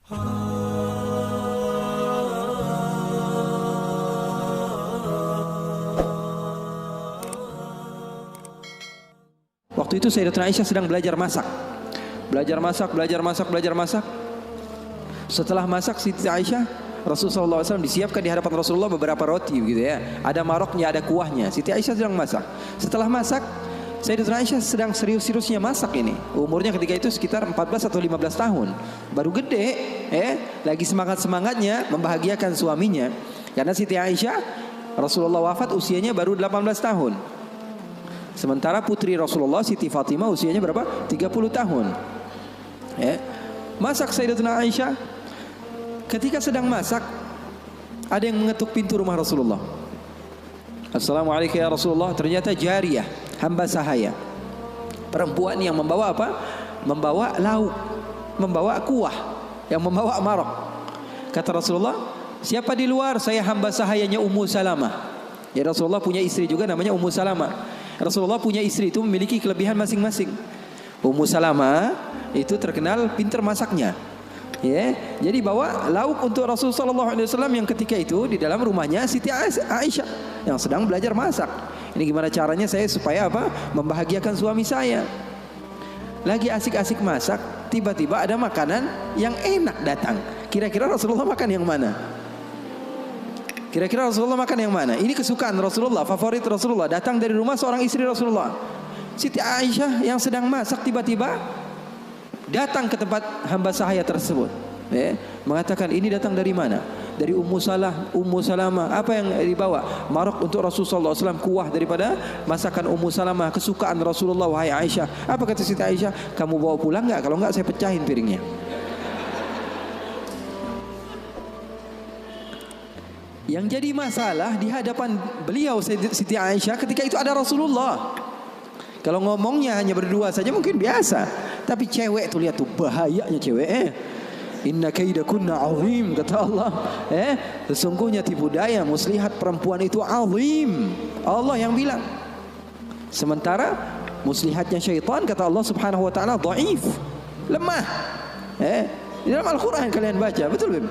Waktu itu Sayyidatuna Aisyah sedang belajar masak. Belajar masak. Setelah masak Siti Aisyah, Rasulullah SAW disiapkan di hadapan Rasulullah beberapa roti gitu ya. Ada maroknya, ada kuahnya. Siti Aisyah sedang masak. Setelah masak, Sayyidatuna Aisyah sedang serius-seriusnya masak ini. Umurnya ketika itu sekitar 14 atau 15 tahun. Baru gede, lagi semangat-semangatnya membahagiakan suaminya. Karena Siti Aisyah, Rasulullah wafat usianya baru 18 tahun. Sementara putri Rasulullah Siti Fatimah usianya berapa? 30 tahun. Masak Sayyidatuna Aisyah. Ketika sedang masak, ada yang mengetuk pintu rumah Rasulullah. Assalamualaikum ya Rasulullah. Ternyata jariyah, hamba sahaya, perempuan yang membawa apa? Membawa lauk, membawa kuah, yang membawa marok. Kata Rasulullah, siapa di luar? Saya hamba sahayanya Ummu Salamah. Ya, Rasulullah punya istri juga namanya Ummu Salamah. Rasulullah punya istri itu memiliki kelebihan masing-masing. Ummu Salamah itu terkenal pintar masaknya. Jadi bawa lauk untuk Rasulullah SAW yang ketika itu di dalam rumahnya Siti Aisyah yang sedang belajar masak. Ini gimana caranya saya supaya apa? Membahagiakan suami saya. Lagi asik-asik masak, tiba-tiba ada makanan yang enak datang. Kira-kira Rasulullah makan yang mana? Kira-kira Rasulullah makan yang mana? Ini kesukaan Rasulullah, favorit Rasulullah. Datang dari rumah seorang istri Rasulullah. Siti Aisyah yang sedang masak tiba-tiba datang ke tempat hamba sahaya tersebut. Mengatakan, ini datang dari mana? Dari Ummu Salamah. Apa yang dibawa? Marok untuk Rasulullah SAW, kuah daripada masakan Ummu Salamah, kesukaan Rasulullah. Wahai Aisyah. Apa kata Siti Aisyah? Kamu bawa pulang nggak? Kalau nggak saya pecahin piringnya. Yang jadi masalah di hadapan beliau Siti Aisyah ketika itu ada Rasulullah. Kalau ngomongnya hanya berdua saja mungkin biasa, tapi cewek tuh lihat tuh bahayanya cewek. Inna kaidakunna azim, kata Allah. Sesungguhnya tipu daya muslihat perempuan itu azim. Allah yang bilang. Sementara muslihatnya syaitan kata Allah Subhanahu wa taala dhaif, lemah. Di dalam Al-Qur'an kalian baca, betul belum?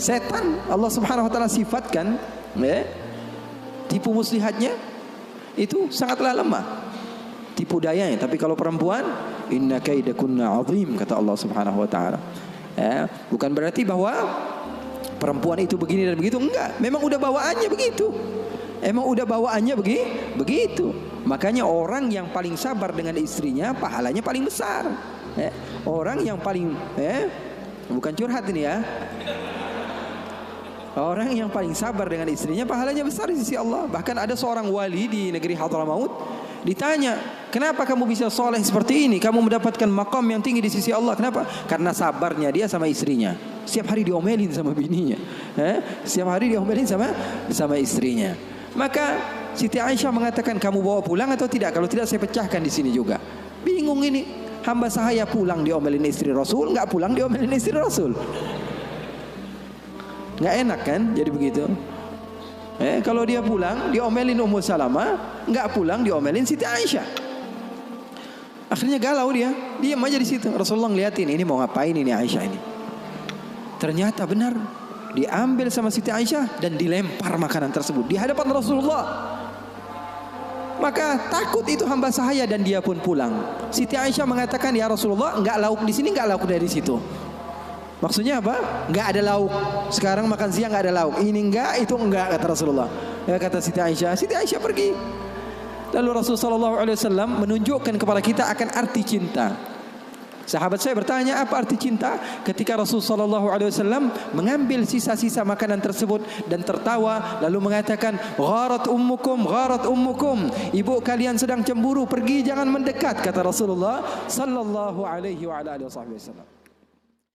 Setan Allah Subhanahu wa taala sifatkan tipu muslihatnya itu sangatlah lemah, tipu dayanya. Tapi kalau perempuan, inna kaidakunna azim, kata Allah Subhanahu wa taala. Bukan berarti bahwa perempuan itu begini dan begitu, enggak. Memang udah bawaannya begitu. Begitu. Makanya orang yang paling sabar dengan istrinya pahalanya paling besar. Orang yang paling bukan curhat ini ya. Orang yang paling sabar dengan istrinya pahalanya besar di sisi Allah. Bahkan ada seorang wali di negeri Hadramaut ditanya, kenapa kamu bisa soleh seperti ini? Kamu mendapatkan maqam yang tinggi di sisi Allah. Kenapa? Karena sabarnya dia sama istrinya. Setiap hari diomelin sama bininya, setiap hari diomelin sama istrinya. Maka Siti Aisyah mengatakan, kamu bawa pulang atau tidak? Kalau tidak saya pecahkan di sini juga. Bingung ini, hamba sahaya pulang diomelin istri Rasul, nggak pulang diomelin istri Rasul. Nggak enak kan jadi begitu. Kalau dia pulang diomelin Ummu Salamah, nggak pulang diomelin Siti Aisyah. Akhirnya galau dia, diam aja di situ. Rasulullah ngeliatin, ini mau ngapain ini Aisyah ini. Ternyata benar, diambil sama Siti Aisyah dan dilempar makanan tersebut di hadapan Rasulullah. Maka takut itu hamba sahaya dan dia pun pulang. Siti Aisyah mengatakan, ya Rasulullah, nggak lauk di sini, nggak lauk dari situ. Maksudnya apa? Nggak ada lauk. Sekarang makan siang nggak ada lauk. Ini enggak, itu enggak, kata Rasulullah. Kata Siti Aisyah. Siti Aisyah pergi. Lalu Rasulullah SAW menunjukkan kepada kita akan arti cinta. Sahabat saya bertanya, apa arti cinta? Ketika Rasulullah SAW mengambil sisa-sisa makanan tersebut dan tertawa, lalu mengatakan, gharat ummukum. Ibu kalian sedang cemburu, pergi jangan mendekat, kata Rasulullah sallallahu alaihi wasallam.